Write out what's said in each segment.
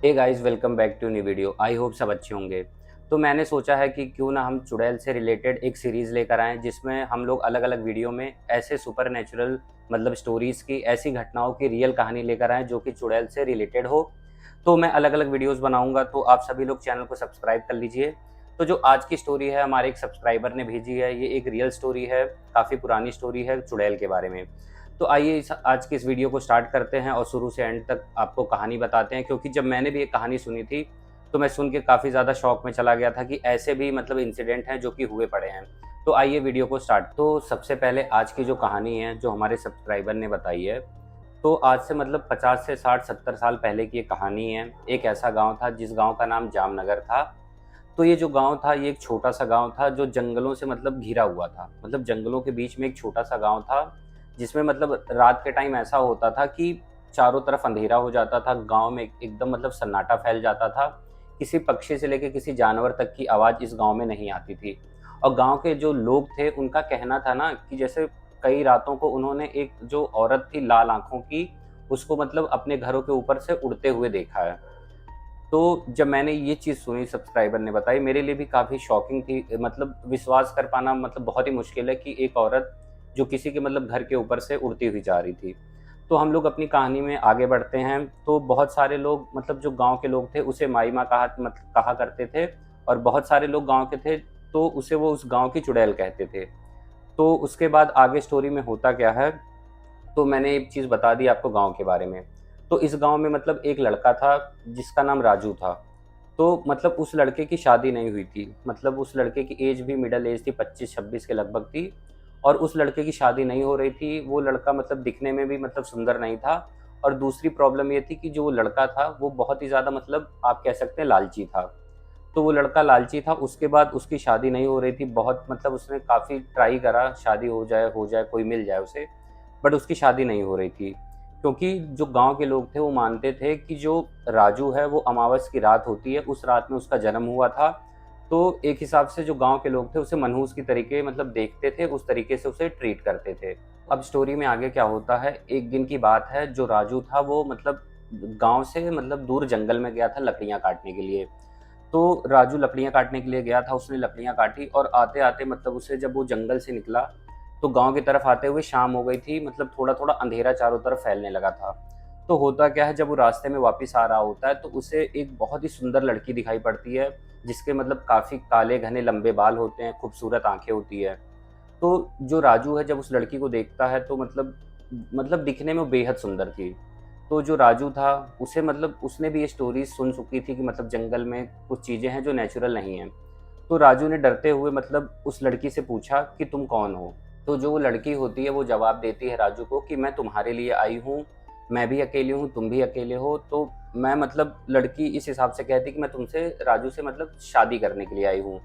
Hey guys, welcome back to new video. I hope सब अच्छे होंगे। तो मैंने सोचा है कि क्यों ना हम चुड़ैल से रिलेटेड एक सीरीज़ लेकर आएँ जिसमें हम लोग अलग-अलग वीडियो में ऐसे सुपरनैचुरल मतलब स्टोरीज़ की, ऐसी घटनाओं की रियल कहानी लेकर आएँ जो कि चुड़ैल से रिलेटेड हो। तो मैं अलग-अलग वीडियोज़ बनाऊँगा, तो आप सभी लोग चैनल को सब्सक्राइब कर लीजिए। तो जो आज की स्टोरी है हमारे एक सब्सक्राइबर ने भेजी है, ये एक रियल स्टोरी है, काफ़ी पुरानी स्टोरी है चुड़ैल के बारे में। तो आइए आज की इस वीडियो को स्टार्ट करते हैं और शुरू से एंड तक आपको कहानी बताते हैं, क्योंकि जब मैंने भी एक कहानी सुनी थी तो मैं सुन के काफ़ी ज़्यादा शॉक में चला गया था कि ऐसे भी मतलब इंसिडेंट हैं जो कि हुए पड़े हैं। तो आइए वीडियो को स्टार्ट। तो सबसे पहले आज की जो कहानी है जो हमारे सब्सक्राइबर ने बताई है, तो आज से मतलब 50 से 60-70 साल पहले की ये कहानी है। एक ऐसा गांव था जिस गांव का नाम जामनगर था। तो ये जो गांव था ये एक छोटा सा गांव था जो जंगलों से मतलब घिरा हुआ था। मतलब जंगलों के बीच में एक छोटा सा गांव था जिसमें मतलब रात के टाइम ऐसा होता था कि चारों तरफ अंधेरा हो जाता था। गांव में एकदम मतलब सन्नाटा फैल जाता था। किसी पक्षी से लेकर किसी जानवर तक की आवाज़ इस गांव में नहीं आती थी। और गांव के जो लोग थे उनका कहना था ना कि जैसे कई रातों को उन्होंने एक जो औरत थी लाल आंखों की, उसको मतलब अपने घरों के ऊपर से उड़ते हुए देखा है। तो जब मैंने ये चीज़ सुनी, सब्सक्राइबर ने बताई, मेरे लिए भी काफ़ी शॉकिंग थी। मतलब विश्वास कर पाना मतलब बहुत ही मुश्किल है कि एक औरत जो किसी के मतलब घर के ऊपर से उड़ती हुई जा रही थी। तो हम लोग अपनी कहानी में आगे बढ़ते हैं। तो बहुत सारे लोग मतलब जो गाँव के लोग थे उसे माई माँ कहा करते थे, और बहुत सारे लोग गाँव के थे तो उसे वो उस गाँव की चुड़ैल कहते थे। तो उसके बाद आगे स्टोरी में होता क्या है, तो मैंने एक चीज़ बता दी आपको गाँव के बारे में। तो इस गाँव में मतलब एक लड़का था जिसका नाम राजू था। तो मतलब उस लड़के की शादी नहीं हुई थी। मतलब उस लड़के की एज भी मिडल एज थी, 25-26 के लगभग थी, और उस लड़के की शादी नहीं हो रही थी। वो लड़का मतलब दिखने में भी मतलब सुंदर नहीं था, और दूसरी प्रॉब्लम ये थी कि जो वो लड़का था वो बहुत ही ज़्यादा मतलब आप कह सकते हैं लालची था। तो वो लड़का लालची था, उसके बाद उसकी शादी नहीं हो रही थी। बहुत मतलब उसने काफ़ी ट्राई करा शादी हो जाए, कोई मिल जाए उसे, बट उसकी शादी नहीं हो रही थी। क्योंकि जो गाँव के लोग थे वो मानते थे कि जो राजू है वो अमावस की रात होती है, उस रात में उसका जन्म हुआ था। तो एक हिसाब से जो गाँव के लोग थे उसे मनहूस की तरीके मतलब देखते थे, उस तरीके से उसे ट्रीट करते थे। अब स्टोरी में आगे क्या होता है, एक दिन की बात है, जो राजू था वो मतलब गाँव से मतलब दूर जंगल में गया था लकड़ियाँ काटने के लिए। तो राजू लकड़ियाँ काटने के लिए गया था, उसने लकड़ियाँ काटी और आते-आते मतलब उसे जब वो जंगल से निकला, तो गाँव की तरफ आते हुए शाम हो गई थी, मतलब थोड़ा-थोड़ा अंधेरा चारों तरफ फैलने लगा था। तो होता क्या है, जब वो रास्ते में वापस आ रहा होता है, तो उसे एक बहुत ही सुंदर लड़की दिखाई पड़ती है, जिसके मतलब काफ़ी काले घने लंबे बाल होते हैं, खूबसूरत आँखें होती है। तो जो राजू है जब उस लड़की को देखता है तो मतलब दिखने में वो बेहद सुंदर थी। तो जो राजू था उसे मतलब उसने भी ये स्टोरीज़ सुन चुकी थी कि मतलब जंगल में कुछ चीज़ें हैं जो नेचुरल नहीं हैं। तो राजू ने डरते हुए मतलब उस लड़की से पूछा कि तुम कौन हो? तो जो वो लड़की होती है वो जवाब देती है राजू को कि मैं तुम्हारे लिए आई हूँ, मैं भी अकेली हूँ, तुम भी अकेले हो। तो मैं मतलब लड़की इस हिसाब से कहती कि मैं तुमसे राजू से मतलब शादी करने के लिए आई हूँ।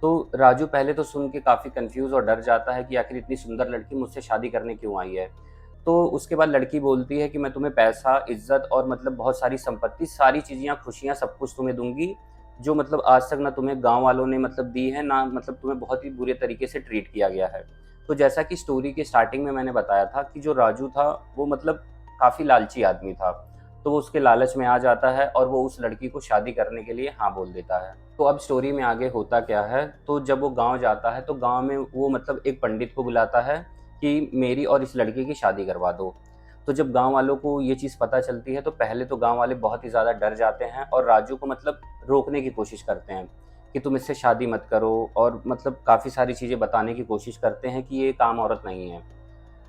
तो राजू पहले तो सुन के काफ़ी कन्फ्यूज़ और डर जाता है कि आखिर इतनी सुंदर लड़की मुझसे शादी करने क्यों आई है। तो उसके बाद लड़की बोलती है कि मैं तुम्हें पैसा, इज़्ज़त और मतलब बहुत सारी संपत्ति, सारी चीज़ियाँ, खुशियाँ सब कुछ तुम्हें दूँगी, जो मतलब आज तक ना तुम्हें गाँव वालों ने मतलब दी है, ना मतलब तुम्हें बहुत ही बुरे तरीके से ट्रीट किया गया है। तो जैसा कि स्टोरी के स्टार्टिंग में मैंने बताया था कि जो राजू था, वो मतलब काफ़ी लालची आदमी था। तो वो उसके लालच में आ जाता है और वो उस लड़की को शादी करने के लिए हाँ बोल देता है। तो अब स्टोरी में आगे होता क्या है, तो जब वो गाँव जाता है तो गाँव में वो मतलब एक पंडित को बुलाता है कि मेरी और इस लड़के की शादी करवा दो। तो जब गाँव वालों को ये चीज़ पता चलती है तो पहले तो गाँव वाले बहुत ही ज़्यादा डर जाते हैं और राजू को मतलब रोकने की कोशिश करते हैं कि तुम इससे शादी मत करो, और मतलब काफ़ी सारी चीज़ें बताने की कोशिश करते हैं कि ये काम औरत नहीं है।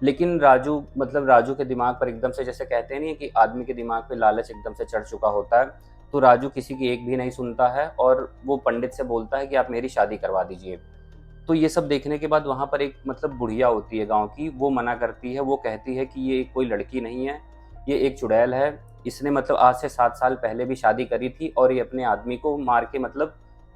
लेकिन राजू के दिमाग पर एकदम से, जैसे कहते नहीं है कि आदमी के दिमाग पे लालच एकदम से चढ़ चुका होता है, तो राजू किसी की एक भी नहीं सुनता है और वो पंडित से बोलता है कि आप मेरी शादी करवा दीजिए। तो ये सब देखने के बाद वहाँ पर एक मतलब बुढ़िया होती है गाँव की, वो मना करती है, वो कहती है कि ये कोई लड़की नहीं है, ये एक चुड़ैल है। इसने मतलब आज से 7 साल पहले भी शादी करी थी और ये अपने आदमी को मार के मतलब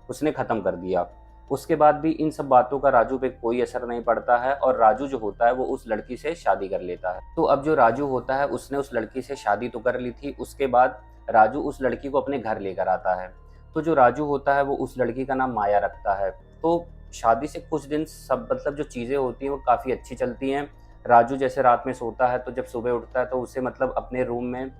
उसने ख़त्म कर दिया। उसके बाद भी इन सब बातों का राजू पे कोई असर नहीं पड़ता है और राजू जो होता है वो उस लड़की से शादी कर लेता है। तो अब जो राजू होता है उसने उस लड़की से शादी तो कर ली थी, उसके बाद राजू उस लड़की को अपने घर लेकर आता है। तो जो राजू होता है वो उस लड़की का नाम माया रखता है। तो शादी से कुछ दिन सब मतलब जो चीज़ें होती हैं वो काफ़ी अच्छी चलती हैं। राजू जैसे रात में सोता है तो जब सुबह उठता है तो उसे मतलब अपने रूम में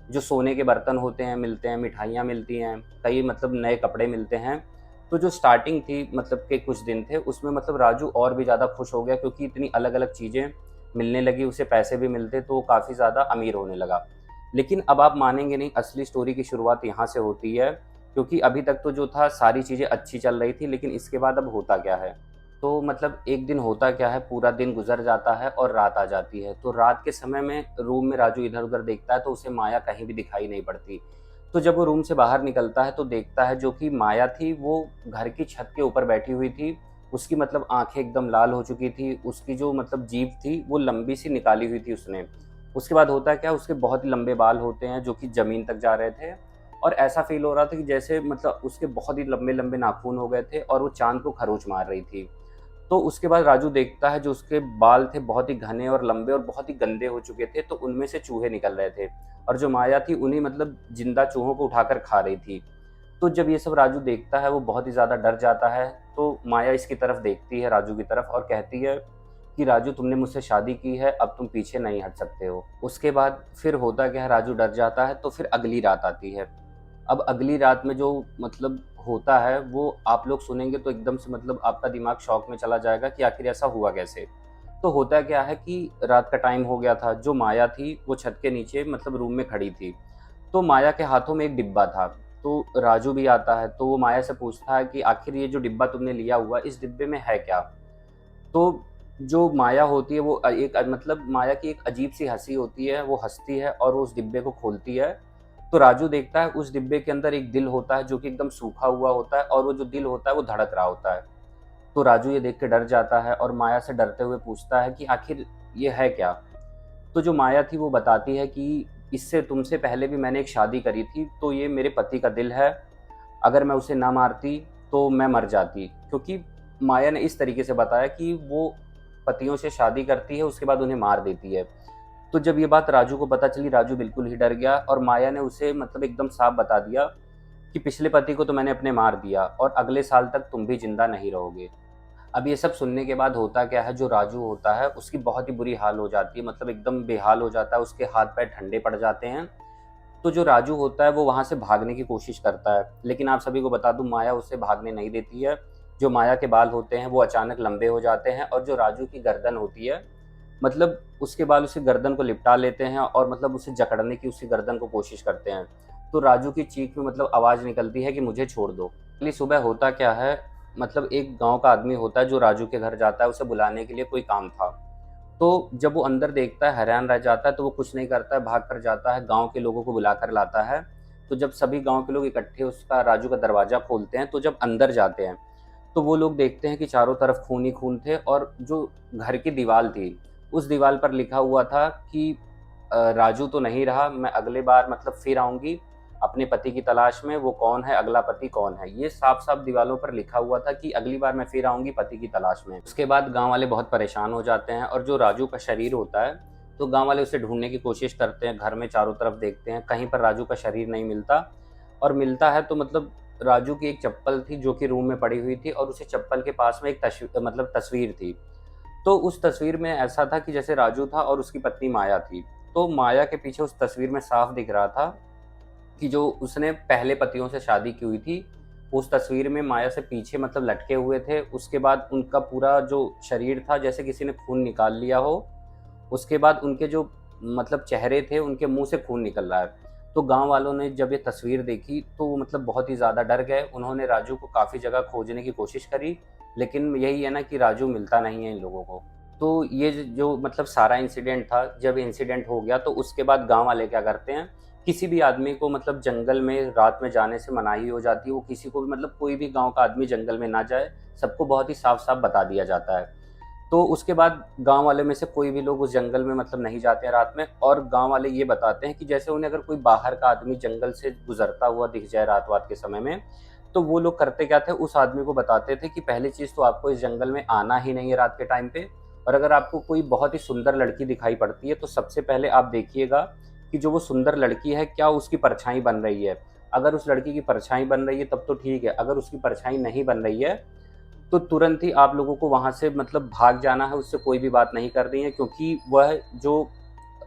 जो सोने के बर्तन होते हैं मिलते हैं, मिठाइयाँ मिलती हैं, कई मतलब नए कपड़े मिलते हैं। तो जो स्टार्टिंग थी मतलब के कुछ दिन थे उसमें मतलब राजू और भी ज़्यादा खुश हो गया, क्योंकि इतनी अलग-अलग चीज़ें मिलने लगी, उसे पैसे भी मिलते तो वो काफ़ी ज़्यादा अमीर होने लगा। लेकिन अब आप मानेंगे नहीं, असली स्टोरी की शुरुआत यहाँ से होती है, क्योंकि अभी तक तो जो था सारी चीज़ें अच्छी चल रही थी, लेकिन इसके बाद अब होता क्या है? तो मतलब एक दिन होता क्या है, पूरा दिन गुज़र जाता है और रात आ जाती है। तो रात के समय में रूम में राजू इधर-उधर देखता है तो उसे माया कहीं भी दिखाई नहीं पड़ती। तो जब वो रूम से बाहर निकलता है तो देखता है जो कि माया थी वो घर की छत के ऊपर बैठी हुई थी। उसकी मतलब आँखें एकदम लाल हो चुकी थी, उसकी जो मतलब जीभ थी वो लंबी-सी निकाली हुई थी उसने। उसके बाद होता क्या है, उसके बहुत ही लंबे बाल होते हैं जो कि ज़मीन तक जा रहे थे, और ऐसा फ़ील हो रहा था कि जैसे मतलब उसके बहुत ही लंबे-लंबे नाखून हो गए थे और वो चाँद को खरोंच मार रही थी। तो उसके बाद राजू देखता है जो उसके बाल थे बहुत ही घने और लंबे और बहुत ही गंदे हो चुके थे, तो उनमें से चूहे निकल रहे थे, और जो माया थी उन्हीं मतलब जिंदा चूहों को उठाकर खा रही थी। तो जब ये सब राजू देखता है वो बहुत ही ज़्यादा डर जाता है। तो माया इसकी तरफ देखती है, राजू की तरफ, और कहती है कि राजू तुमने मुझसे शादी की है, अब तुम पीछे नहीं हट सकते हो। उसके बाद फिर होता क्या है, राजू डर जाता है तो फिर अगली रात आती है। अब अगली रात में जो मतलब होता है वो आप लोग सुनेंगे तो एकदम से मतलब आपका दिमाग शॉक में चला जाएगा कि आखिर ऐसा हुआ कैसे। तो होता क्या है कि रात का टाइम हो गया था, जो माया थी वो छत के नीचे मतलब रूम में खड़ी थी। तो माया के हाथों में एक डिब्बा था। तो राजू भी आता है तो वो माया से पूछता है कि आखिर ये जो डिब्बा तुमने लिया हुआ, इस डिब्बे में है क्या? तो जो माया होती है वो एक मतलब माया की एक अजीब-सी हँसी होती है, वो हँसती है और वो उस डिब्बे को खोलती है। तो राजू देखता है उस डिब्बे के अंदर एक दिल होता है जो कि एकदम सूखा हुआ होता है, और वो जो दिल होता है वो धड़क रहा होता है। तो राजू ये देख के डर जाता है और माया से डरते हुए पूछता है कि आखिर ये है क्या? तो जो माया थी वो बताती है कि इससे तुमसे पहले भी मैंने एक शादी करी थी, तो ये मेरे पति का दिल है। अगर मैं उसे ना मारती तो मैं मर जाती। क्योंकि माया ने इस तरीके से बताया कि वो पतियों से शादी करती है, उसके बाद उन्हें मार देती है। तो जब ये बात राजू को पता चली, राजू बिल्कुल ही डर गया, और माया ने उसे मतलब एकदम साफ बता दिया कि पिछले पति को तो मैंने अपने मार दिया और अगले साल तक तुम भी जिंदा नहीं रहोगे। अब ये सब सुनने के बाद होता क्या है, जो राजू होता है उसकी बहुत ही बुरी हाल हो जाती है, मतलब एकदम बेहाल हो जाता है, उसके हाथ पैर ठंडे पड़ जाते हैं। तो जो राजू होता है वो वहाँ से भागने की कोशिश करता है, लेकिन आप सभी को बता दूँ माया उसे भागने नहीं देती है। जो माया के बाल होते हैं वो अचानक लंबे हो जाते हैं, और जो राजू की गर्दन होती है मतलब उसके बाल उसकी गर्दन को लिपटा लेते हैं और मतलब उसे जकड़ने की उसकी गर्दन को कोशिश करते हैं। तो राजू की चीख में मतलब आवाज़ निकलती है कि मुझे छोड़ दो। अगली सुबह होता क्या है, मतलब एक गाँव का आदमी होता है जो राजू के घर जाता है उसे बुलाने के लिए, कोई काम था। तो जब वो अंदर देखता है हैरान रह जाता है, तो वो कुछ नहीं करता है, भाग कर जाता है, गाँव के लोगों को बुलाकर लाता है। तो जब सभी गाँव के लोग इकट्ठे उसका राजू का दरवाज़ा खोलते हैं, तो जब अंदर जाते हैं, तो वो लोग देखते हैं कि चारों तरफ खून ही खून थे, और जो घर की दीवार थी, उस दीवार पर लिखा हुआ था कि राजू तो नहीं रहा, मैं अगले बार मतलब फिर आऊँगी अपने पति की तलाश में, वो कौन है, अगला पति कौन है? ये साफ-साफ दीवालों पर लिखा हुआ था कि अगली बार मैं फिर आऊँगी पति की तलाश में। उसके बाद गाँव वाले बहुत परेशान हो जाते हैं, और जो राजू का शरीर होता है, तो गाँव वाले उसे ढूँढने की कोशिश करते हैं, घर में चारों तरफ देखते हैं, कहीं पर राजू का शरीर नहीं मिलता, और मिलता है तो मतलब राजू की एक चप्पल थी जो कि रूम में पड़ी हुई थी, और उसी चप्पल के पास में एक मतलब तस्वीर थी। तो उस तस्वीर में ऐसा था कि जैसे राजू था और उसकी पत्नी माया थी। तो माया के पीछे उस तस्वीर में साफ दिख रहा था कि जो उसने पहले पतियों से शादी की हुई थी, उस तस्वीर में माया से पीछे मतलब लटके हुए थे। उसके बाद उनका पूरा जो शरीर था जैसे किसी ने खून निकाल लिया हो। उसके बाद उनके जो मतलब चेहरे थे, उनके मुँह से खून निकल रहा है। तो गाँव वालों ने जब ये तस्वीर देखी तो वो मतलब बहुत ही ज़्यादा डर गए। उन्होंने राजू को काफ़ी जगह खोजने की कोशिश करी, लेकिन यही है ना कि राजू मिलता नहीं है इन लोगों को। तो ये जो मतलब सारा इंसिडेंट था, जब इंसिडेंट हो गया तो उसके बाद गाँव वाले क्या करते हैं, किसी भी आदमी को मतलब जंगल में रात में जाने से मनाही हो जाती है। वो किसी को भी मतलब कोई भी गाँव का आदमी जंगल में ना जाए, सबको बहुत ही साफ-साफ बता दिया जाता है। तो उसके बाद गाँव वाले में से कोई भी लोग उस जंगल में मतलब नहीं जाते हैं रात में, और गाँव वाले ये बताते हैं कि जैसे उन्हें अगर कोई बाहर का आदमी जंगल से गुज़रता हुआ दिख जाए रात-वात के समय में, तो वो लोग करते क्या थे, उस आदमी को बताते थे कि पहली चीज़ तो आपको इस जंगल में आना ही नहीं है रात के टाइम पे, और अगर आपको कोई बहुत ही सुंदर लड़की दिखाई पड़ती है, तो सबसे पहले आप देखिएगा कि जो वो सुंदर लड़की है, क्या उसकी परछाई बन रही है। अगर उस लड़की की परछाई बन रही है तब तो ठीक है, अगर उसकी परछाई नहीं बन रही है, तो तुरंत ही आप लोगों को वहाँ से मतलब भाग जाना है, उससे कोई भी बात नहीं करनी है, क्योंकि वह जो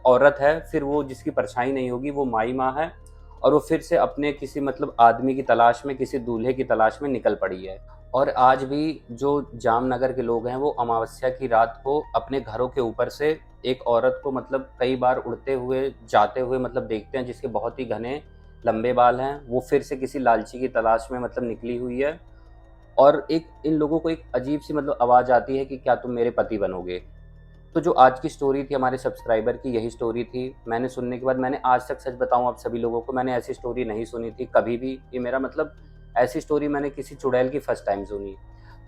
औरत है, फिर वो जिसकी परछाई नहीं होगी वो माई माँ है, और वो फिर से अपने किसी मतलब आदमी की तलाश में, किसी दूल्हे की तलाश में निकल पड़ी है। और आज भी जो जामनगर के लोग हैं वो अमावस्या की रात को अपने घरों के ऊपर से एक औरत को मतलब कई बार उड़ते हुए जाते हुए मतलब देखते हैं, जिसके बहुत ही घने लंबे बाल हैं। वो फिर से किसी लालची की तलाश में मतलब निकली हुई है, और एक इन लोगों को एक अजीब सी मतलब आवाज़ आती है कि क्या तुम मेरे पति बनोगे। तो जो आज की स्टोरी थी हमारे सब्सक्राइबर की, यही स्टोरी थी। मैंने सुनने के बाद, मैंने आज तक सच बताऊँ आप सभी लोगों को, मैंने ऐसी स्टोरी नहीं सुनी थी कभी भी। ये मेरा मतलब ऐसी स्टोरी मैंने किसी चुड़ैल की फर्स्ट टाइम सुनी।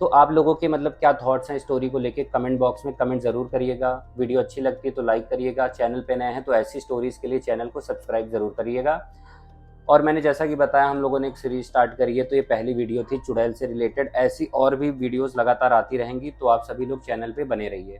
तो आप लोगों के मतलब क्या थॉट्स हैं स्टोरी को लेके, कमेंट बॉक्स में कमेंट ज़रूर करिएगा। वीडियो अच्छी लगती है तो लाइक करिएगा। चैनल पे नए हैं तो ऐसी स्टोरीज़ के लिए चैनल को सब्सक्राइब ज़रूर करिएगा। और मैंने जैसा कि बताया, हम लोगों ने एक सीरीज़ स्टार्ट करी है, तो ये पहली वीडियो थी चुड़ैल से रिलेटेड। ऐसी और भी वीडियोज़ लगातार आती रहेंगी, तो आप सभी लोग चैनल पे बने रहिए।